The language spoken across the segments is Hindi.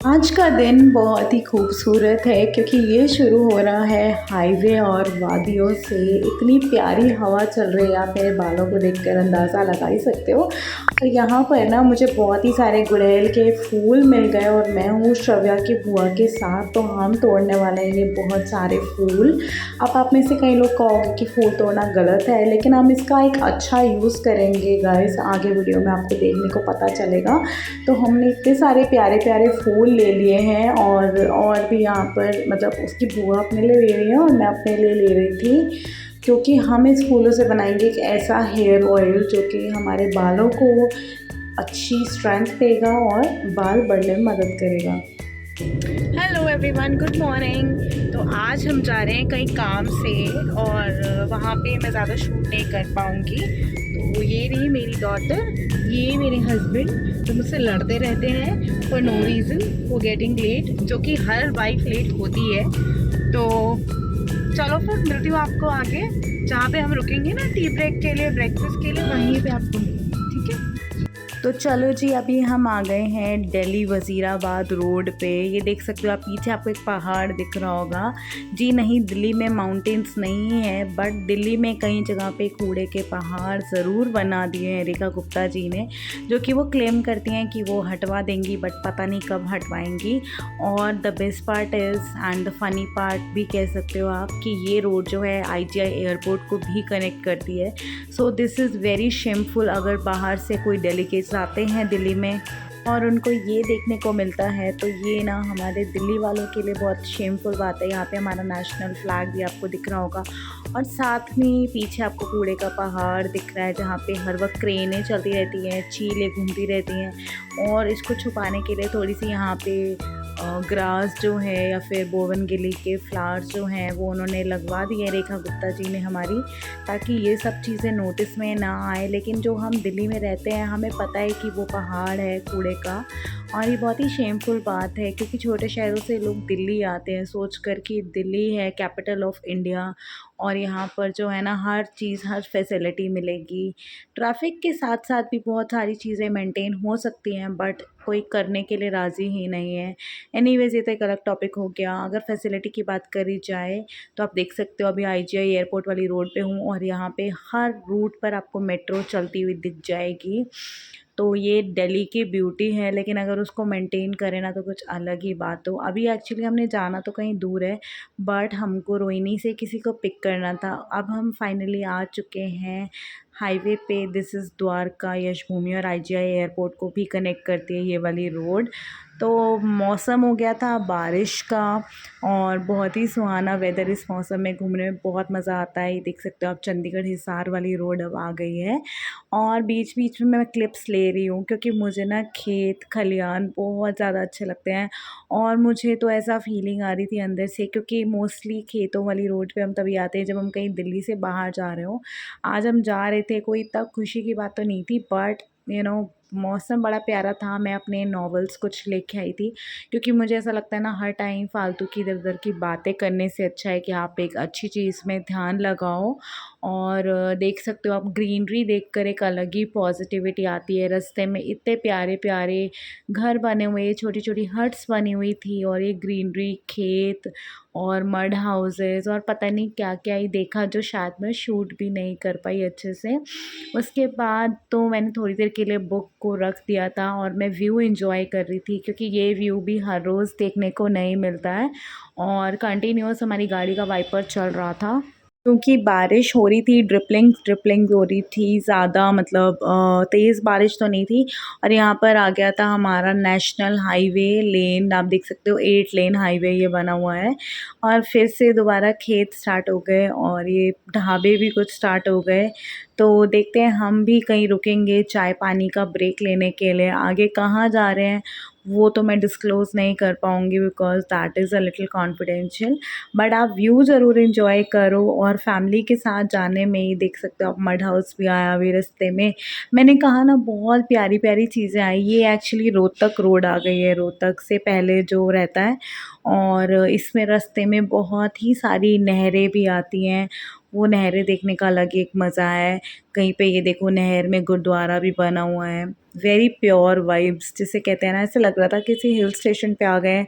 आज का दिन बहुत ही खूबसूरत है क्योंकि ये शुरू हो रहा है हाईवे और वादियों से। इतनी प्यारी हवा चल रही है, आप मेरे बालों को देखकर अंदाज़ा लगा ही सकते हो। और यहाँ पर ना मुझे बहुत ही सारे गुड़हल के फूल मिल गए और मैं हूँ श्रव्या की बुआ के साथ, तो हम तोड़ने वाले हैं ये बहुत सारे फूल। अब आप में से कई लोग कहोगे कि फूल तोड़ना गलत है, लेकिन हम इसका एक अच्छा यूज़ करेंगे गाइस। आगे वीडियो में आपको देखने को पता चलेगा। तो हमने इतने सारे प्यारे प्यारे फूल ले लिए हैं और भी यहाँ पर मतलब उसकी बुआ अपने लिए ले रही है और मैं अपने लिए ले रही थी, क्योंकि हम इस फूलों से बनाएंगे एक ऐसा हेयर ऑयल जो कि हमारे बालों को अच्छी स्ट्रेंथ देगा और बाल बढ़ने में मदद करेगा। Hello everyone, good morning. तो आज हम जा रहे हैं कहीं काम से और वहाँ पे मैं ज़्यादा शूट नहीं कर पाऊँगी। तो ये रही मेरी डॉटर, ये मेरे हस्बैंड जो मुझसे लड़ते रहते हैं for no reason for getting late, जो कि हर वाइफ लेट होती है। तो चलो फिर मिलती हूँ आपको आगे, जहाँ पे हम रुकेंगे ना टी ब्रेक के लिए, ब्रेकफास्ट के लिए, वहीं पे आपको मिलूँगी, ठीक है। तो चलो जी, अभी हम आ गए हैं दिल्ली वज़ीराबाद रोड पे। ये देख सकते हो आप, पीछे आपको एक पहाड़ दिख रहा होगा। जी नहीं, दिल्ली में माउंटेन्स नहीं है, बट दिल्ली में कई जगह पे कूड़े के पहाड़ ज़रूर बना दिए हैं रेखा गुप्ता जी ने, जो कि वो क्लेम करती हैं कि वो हटवा देंगी, बट पता नहीं कब हटवाएंगी। और the best part is and the funny part भी कह सकते हो आप कि ये रोड जो है IGI एयरपोर्ट को भी कनेक्ट करती है। So this is very shameful अगर बाहर से कोई डेलीगेट्स आते हैं दिल्ली में और उनको ये देखने को मिलता है, तो ये ना हमारे दिल्ली वालों के लिए बहुत शेमफुल बात है। यहाँ पे हमारा नेशनल फ्लैग भी आपको दिख रहा होगा और साथ में पीछे आपको कूड़े का पहाड़ दिख रहा है, जहाँ पे हर वक्त क्रेनें चलती रहती हैं, चीलें घूमती रहती हैं। और इसको छुपाने के लिए थोड़ी सी यहाँ पे ग्रास जो है या फिर बोगनविले के फ्लावर्स जो हैं वो उन्होंने लगवा दिए रेखा गुप्ता जी ने हमारी, ताकि ये सब चीज़ें नोटिस में ना आए। लेकिन जो हम दिल्ली में रहते हैं हमें पता है कि वो पहाड़ है कूड़े का, और ये बहुत ही शेमफुल बात है क्योंकि छोटे शहरों से लोग दिल्ली आते हैं सोच कर कि दिल्ली है कैपिटल ऑफ इंडिया और यहाँ पर जो है ना हर चीज़, हर फैसिलिटी मिलेगी। ट्रैफिक के साथ साथ भी बहुत सारी चीज़ें मेंटेन हो सकती हैं, बट कोई करने के लिए राज़ी ही नहीं है। एनीवेज़ ये तो एक अलग टॉपिक हो गया। अगर फैसिलिटी की बात करी जाए तो आप देख सकते हो अभी IGI एयरपोर्ट वाली रोड पे हूँ और यहाँ पे हर रूट पर आपको मेट्रो चलती हुई दिख जाएगी। तो ये दिल्ली की ब्यूटी है, लेकिन अगर उसको मेंटेन करें ना तो कुछ अलग ही बात हो। अभी एक्चुअली हमने जाना तो कहीं दूर है, बट हमको रोहिणी से किसी को पिक करना था। अब हम फाइनली आ चुके हैं हाईवे पे। दिस इज़ द्वारका यश भूमि और IGI एयरपोर्ट को भी कनेक्ट करती है ये वाली रोड। तो मौसम हो गया था बारिश का और बहुत ही सुहाना वेदर। इस मौसम में घूमने में बहुत मज़ा आता है। ये देख सकते हो आप, चंडीगढ़ हिसार वाली रोड अब आ गई है और बीच बीच में मैं क्लिप्स ले रही हूँ क्योंकि मुझे ना खेत खलियान बहुत ज़्यादा अच्छे लगते हैं। और मुझे तो ऐसा फीलिंग आ रही थी अंदर से, क्योंकि मोस्टली खेतों वाली रोड पे हम तभी आते हैं जब हम कहीं दिल्ली से बाहर जा रहे हो। आज हम जा रहे थे, कोई इतना खुशी की बात तो नहीं थी, बट मौसम बड़ा प्यारा था। मैं अपने नॉवेल्स कुछ लेके आई थी, क्योंकि मुझे ऐसा लगता है ना हर टाइम फालतू की इधर उधर की बातें करने से अच्छा है कि आप एक अच्छी चीज़ में ध्यान लगाओ। और देख सकते हो आप, ग्रीनरी देखकर एक अलग ही पॉजिटिविटी आती है। रास्ते में इतने प्यारे प्यारे घर बने हुए, छोटी छोटी हट्स बनी हुई थी और ये ग्रीनरी, खेत और मड हाउसेस और पता नहीं क्या क्या ही देखा, जो शायद मैं शूट भी नहीं कर पाई अच्छे से। उसके बाद तो मैंने थोड़ी देर के लिए बुक को रख दिया था और मैं व्यू एंजॉय कर रही थी, क्योंकि ये व्यू भी हर रोज़ देखने को नहीं मिलता है। और कंटिन्यूअस हमारी गाड़ी का वाइपर चल रहा था क्योंकि बारिश हो रही थी, ड्रिपलिंग हो रही थी ज़्यादा, मतलब तेज़ बारिश तो नहीं थी। और यहाँ पर आ गया था हमारा नेशनल हाईवे लेन, आप देख सकते हो 8 लेन हाईवे ये बना हुआ है। और फिर से दोबारा खेत स्टार्ट हो गए और ये ढाबे भी कुछ स्टार्ट हो गए। तो देखते हैं, हम भी कहीं रुकेंगे चाय पानी का ब्रेक लेने के लिए। आगे कहाँ जा रहे हैं वो तो मैं डिस्क्लोज़ नहीं कर पाऊँगी because that is a little confidential. But आप व्यू ज़रूर एंजॉय करो। और फैमिली के साथ जाने में ही देख सकते हो आप, मड हाउस भी आया अभी रास्ते में। मैंने कहा ना बहुत प्यारी प्यारी चीज़ें आई। ये एक्चुअली रोहतक रोड आ गई है, रोहतक से पहले जो रहता है। और इसमें रास्ते में बहुत ही सारी नहरें भी आती हैं वो नहरें देखने का अलग ही एक मज़ा है। कहीं पे ये देखो नहर में गुरुद्वारा भी बना हुआ है। वेरी प्योर वाइब्स जिसे कहते हैं ना, ऐसे लग रहा था किसी हिल स्टेशन पे आ गए हैं।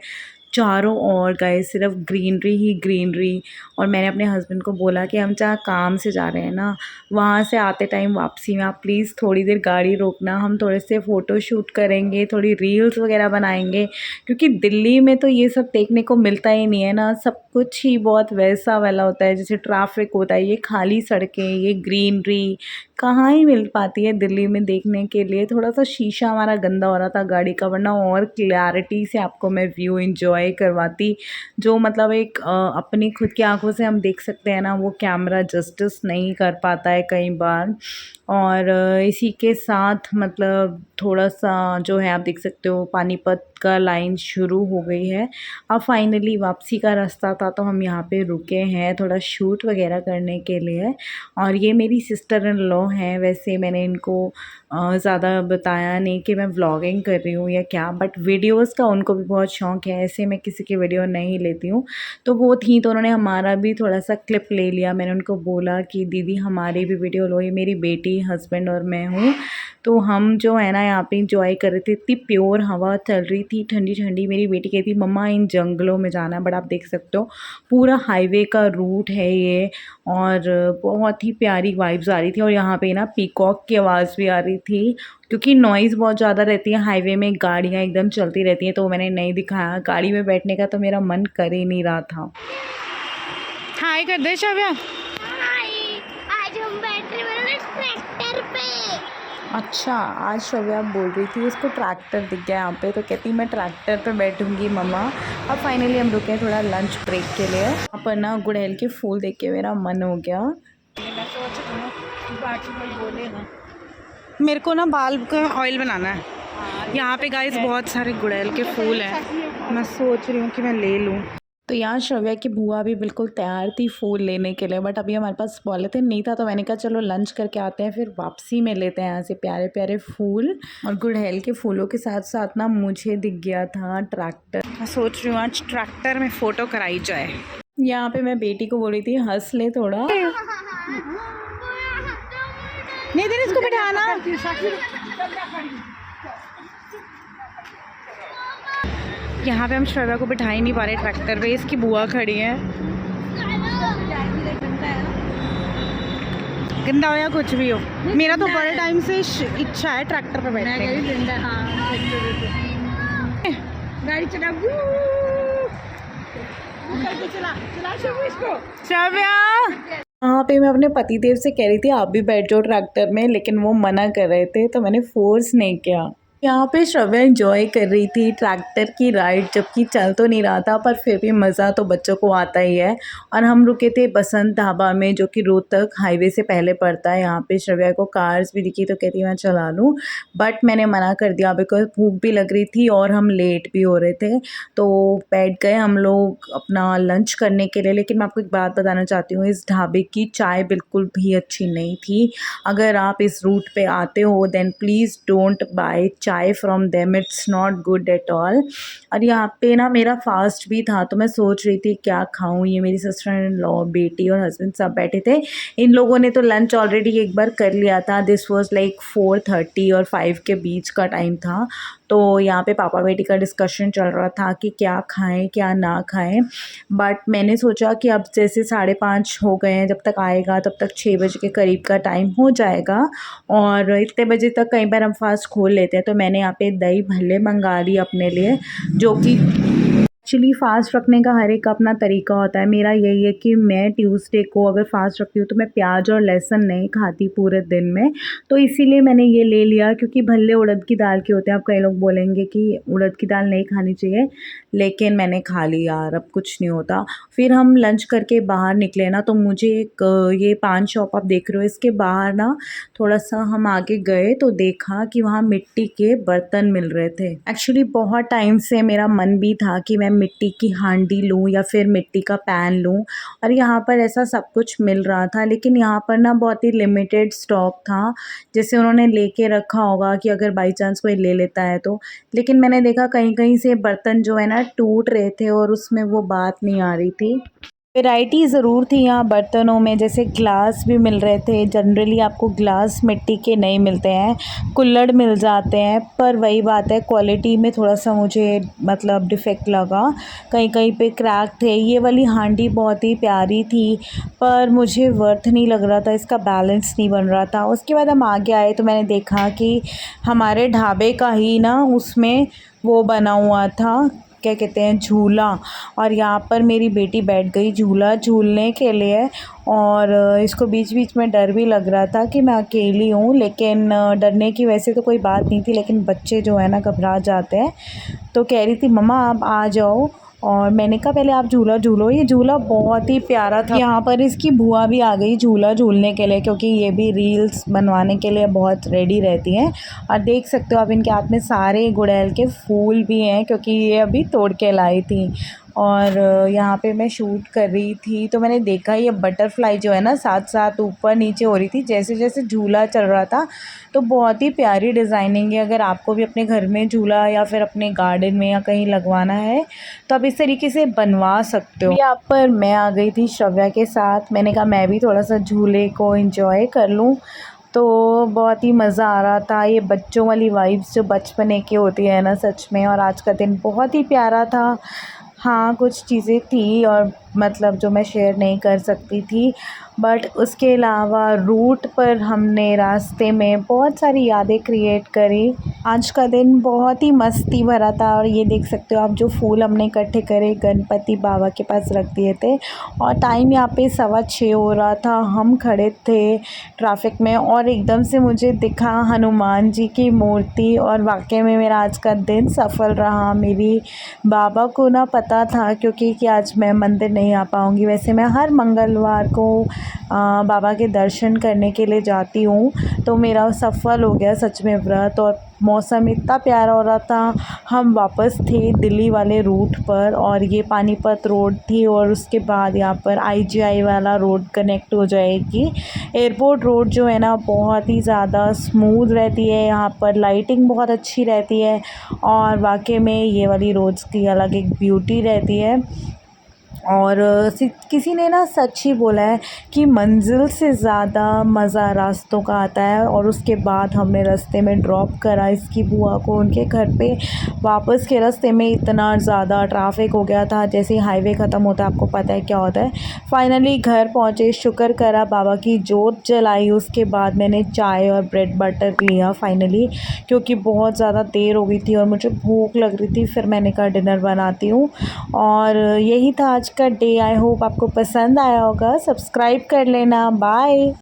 चारों ओर गाइस सिर्फ ग्रीनरी ही ग्रीनरी। और मैंने अपने हस्बैंड को बोला कि हम जहाँ काम से जा रहे हैं ना, वहाँ से आते टाइम वापसी में आप प्लीज़ थोड़ी देर गाड़ी रोकना, हम थोड़े से फ़ोटो शूट करेंगे, थोड़ी रील्स वगैरह बनाएंगे। क्योंकि दिल्ली में तो ये सब देखने को मिलता ही नहीं है ना, सब कुछ ही बहुत वैसा वाला होता है, जैसे ट्रैफिक होता है, ये खाली सड़कें, ये ग्रीनरी कहाँ ही मिल पाती है दिल्ली में देखने के लिए। थोड़ा सा शीशा हमारा गंदा हो रहा था गाड़ी का, वरना और क्लैरिटी से आपको मैं व्यू एंजॉय करवाती। जो मतलब एक अपनी खुद की आंखों से हम देख सकते हैं ना, वो कैमरा जस्टिस नहीं कर पाता है कई बार। और इसी के साथ मतलब थोड़ा सा जो है आप देख सकते हो पानीपत का लाइन शुरू हो गई है। अब फाइनली वापसी का रास्ता था तो हम यहाँ पे रुके हैं थोड़ा शूट वगैरह करने के लिए। और ये मेरी सिस्टर इन लॉ हैं। वैसे मैंने इनको ज़्यादा बताया नहीं कि मैं व्लॉगिंग कर रही हूँ या क्या, बट वीडियोस का उनको भी बहुत शौक़ है। ऐसे मैं किसी की वीडियो नहीं लेती हूँ, तो वो थी तो उन्होंने हमारा भी थोड़ा सा क्लिप ले लिया। मैंने उनको बोला कि दीदी हमारी भी वीडियो लो, ये मेरी बेटी, हस्बैंड और मैं हूँ। तो हम जो है ना यहाँ पे इंजॉय कर रहे थे, इतनी प्योर हवा चल रही थी ठंडी ठंडी। मेरी बेटी कहती मम्मा इन जंगलों में जाना है, बट आप देख सकते हो पूरा हाईवे का रूट है ये। और बहुत ही प्यारी वाइब्स आ रही थी। और यहाँ पे ना पीकॉक की आवाज़ भी आ रही थी, क्योंकि नॉइज़ बहुत ज़्यादा रहती है हाईवे में, गाड़ियाँ एकदम चलती रहती हैं, तो मैंने नहीं दिखाया। गाड़ी में बैठने का तो मेरा मन कर ही नहीं रहा था। हाय कर दे शव्या। आज हम बैठ रहे हैं ट्रैक्टर पे। अच्छा, आज शव्या बोल रही थी उसको ट्रैक्टर दिख गया यहाँ पे, तो कहती मैं ट्रैक्टर पे बैठूंगी मम्मा। अब फाइनली हम रुके थोड़ा लंच ब्रेक के लिए। यहाँ पर ना गुड़हल के फूल देख के मेरा मन हो गया। मैं सोच रही हूँ कि बाकी कोई बोले ना, मेरे को ना बाल का ऑयल बनाना है। यहाँ पे गाइस बहुत सारे गुड़हल के फूल हैं, मैं सोच रही हूँ कि मैं ले लूँ। तो यहाँ श्रव्या की बुआ भी बिल्कुल तैयार थी फूल लेने के लिए, बट अभी हमारे पास पॉलीथिन नहीं था, तो मैंने कहा चलो लंच करके आते हैं, फिर वापसी में लेते हैं यहाँ से प्यारे प्यारे फूल। और गुड़हल के फूलों के साथ साथ ना मुझे दिख गया था ट्रैक्टर। मैं सोच रही हूँ आज ट्रैक्टर में फ़ोटो कराई जाए। यहाँ पे मैं बेटी को बोल रही थी हंस ले थोड़ा, नहीं देर इसको बिठाना। यहाँ पे हम श्रव्या को बिठा ही नहीं पा रहे ट्रैक्टर पे, इसकी बुआ खड़ी है। गंदा हो या कुछ भी हो, मेरा तो बड़े टाइम से इच्छा है ट्रैक्टर पे बैठने की। गाड़ी चला श्रव्या। यहाँ पे मैं अपने पतिदेव से कह रही थी आप भी बैठ जाओ ट्रैक्टर में, लेकिन वो मना कर रहे थे, तो मैंने फोर्स नहीं किया। यहाँ पे श्रव्या एंजॉय कर रही थी ट्रैक्टर की राइड, जबकि चल तो नहीं रहा था, पर फिर भी मज़ा तो बच्चों को आता ही है। और हम रुके थे बसंत ढाबा में, जो कि रोहतक हाईवे से पहले पड़ता है। यहाँ पे श्रव्या को कार्स भी दिखी तो कहती मैं चला लूँ, बट मैंने मना कर दिया बिकॉज भूख भी लग रही थी और हम लेट भी हो रहे थे। तो बैठ गए हम लोग अपना लंच करने के लिए। लेकिन मैं आपको एक बात बताना चाहती हूँ, इस ढाबे की चाय बिल्कुल भी अच्छी नहीं थी। अगर आप इस रूट पे आते हो देन प्लीज़ डोंट बाय चाय from them, it's not good at all. और यहाँ पे ना मेरा फास्ट भी था, तो मैं सोच रही थी क्या खाऊं। ये मेरी सिस्टर इन लॉ, बेटी और हस्बैंड सब बैठे थे। इन लोगों ने तो लंच ऑलरेडी एक बार कर लिया था। दिस वाज लाइक 4:30 और 5 के बीच का टाइम था। तो यहाँ पे पापा बेटी का डिस्कशन चल रहा था कि क्या खाएं क्या ना खाएं। बट मैंने सोचा कि अब जैसे 5:30 हो गए हैं, जब तक आएगा तब तक 6 बजे के करीब का टाइम हो जाएगा, और इतने बजे तक कई बार हम फास्ट खोल लेते हैं। तो मैंने यहाँ पे दही भल्ले मंगा ली अपने लिए, जो कि एक्चुअली फ़ास्ट रखने का हर एक का अपना तरीका होता है। मेरा यही है कि मैं ट्यूसडे को अगर फ़ास्ट रखती हूँ तो मैं प्याज और लहसुन नहीं खाती पूरे दिन में, तो इसीलिए मैंने ये ले लिया। क्योंकि भल्ले उड़द की दाल के होते हैं। अब कई लोग बोलेंगे कि उड़द की दाल नहीं खानी चाहिए, लेकिन मैंने खा ली यार, अब कुछ नहीं होता। फिर हम लंच करके बाहर निकले ना, तो मुझे एक ये पान शॉप आप देख रहे हो, इसके बाहर ना थोड़ा सा हम आगे गए तो देखा कि वहाँ मिट्टी के बर्तन मिल रहे थे। एक्चुअली बहुत टाइम से मेरा मन भी था कि मैं मिट्टी की हांडी लूँ या फिर मिट्टी का पैन लूँ, और यहाँ पर ऐसा सब कुछ मिल रहा था। लेकिन यहाँ पर ना बहुत ही लिमिटेड स्टॉक था, जैसे उन्होंने लेके रखा होगा कि अगर बाई चांस कोई ले लेता है तो। लेकिन मैंने देखा कहीं कहीं से बर्तन जो है ना टूट रहे थे और उसमें वो बात नहीं आ रही थी। वैरायटी ज़रूर थी यहाँ बर्तनों में, जैसे ग्लास भी मिल रहे थे। जनरली आपको ग्लास मिट्टी के नहीं मिलते हैं, कुल्हड़ मिल जाते हैं, पर वही बात है क्वालिटी में थोड़ा सा मुझे मतलब डिफ़ेक्ट लगा, कहीं कहीं पे क्रैक थे। ये वाली हांडी बहुत ही प्यारी थी, पर मुझे वर्थ नहीं लग रहा था, इसका बैलेंस नहीं बन रहा था। उसके बाद हम आगे आए तो मैंने देखा कि हमारे ढाबे का ही ना उसमें वो बना हुआ था, क्या कहते हैं, झूला। और यहाँ पर मेरी बेटी बैठ गई झूला झूलने के लिए, और इसको बीच बीच में डर भी लग रहा था कि मैं अकेली हूँ, लेकिन डरने की वैसे तो कोई बात नहीं थी, लेकिन बच्चे जो है ना घबरा जाते हैं। तो कह रही थी मम्मा आप आ जाओ, और मैंने कहा पहले आप झूला झूलो। ये झूला बहुत ही प्यारा था। यहाँ पर इसकी बुआ भी आ गई झूला झूलने के लिए, क्योंकि ये भी रील्स बनवाने के लिए बहुत रेडी रहती हैं। और देख सकते हो आप इनके हाथ में सारे गुड़हल के फूल भी हैं, क्योंकि ये अभी तोड़ के लाई थी। और यहाँ पे मैं शूट कर रही थी तो मैंने देखा ये बटरफ्लाई जो है ना साथ साथ ऊपर नीचे हो रही थी जैसे जैसे झूला चल रहा था। तो बहुत ही प्यारी डिज़ाइनिंग है। अगर आपको भी अपने घर में झूला या फिर अपने गार्डन में या कहीं लगवाना है तो आप इस तरीके से बनवा सकते हो। यहाँ पर मैं आ गई थी श्रव्या के साथ, मैंने कहा मैं भी थोड़ा सा झूले को एंजॉय कर लूँ। तो बहुत ही मज़ा आ रहा था। ये बच्चों वाली वाइब्स जो बचपने की होती है ना सच में, और आज का दिन बहुत ही प्यारा था। हाँ, कुछ चीज़ें थी और मतलब जो मैं शेयर नहीं कर सकती थी, बट उसके अलावा रूट पर हमने रास्ते में बहुत सारी यादें क्रिएट करी। आज का दिन बहुत ही मस्ती भरा था। और ये देख सकते हो आप जो फूल हमने इकट्ठे करे गणपति बाबा के पास रख दिए थे, और टाइम यहाँ पे 6:15 हो रहा था। हम खड़े थे ट्रैफिक में और एकदम से मुझे दिखा हनुमान जी की मूर्ति, और वाकई में मेरा आज का दिन सफल रहा। मेरी बाबा को ना पता था क्योंकि कि आज मैं मंदिर नहीं आ पाऊँगी। वैसे मैं हर मंगलवार को बाबा के दर्शन करने के लिए जाती हूँ, तो मेरा सफल हो गया सच में व्रत। और मौसम इतना प्यारा हो रहा था। हम वापस थे दिल्ली वाले रूट पर, और ये पानीपत रोड थी, और उसके बाद यहाँ पर IGI वाला रोड कनेक्ट हो जाएगी। एयरपोर्ट रोड जो है ना बहुत ही ज़्यादा स्मूथ रहती है, यहाँ पर लाइटिंग बहुत अच्छी रहती है, और वाकई में ये वाली रोड्स की अलग एक ब्यूटी रहती है। और किसी ने ना सच ही बोला है कि मंजिल से ज़्यादा मज़ा रास्तों का आता है। और उसके बाद हमने रास्ते में ड्रॉप करा इसकी बुआ को उनके घर पे। वापस के रास्ते में इतना ज़्यादा ट्रैफिक हो गया था, जैसे हाईवे ख़त्म होता है आपको पता है क्या होता है। फाइनली घर पहुँचे, शुक्र करा, बाबा की जोत जलाई। उसके बाद मैंने चाय और ब्रेड बटर लिया फाइनली, क्योंकि बहुत ज़्यादा देर हो गई थी और मुझे भूख लग रही थी। फिर मैंने कहा डिनर बनाती हूँ। और यही था आज का डे। आई होप आपको पसंद आया होगा। सब्सक्राइब कर लेना। बाय।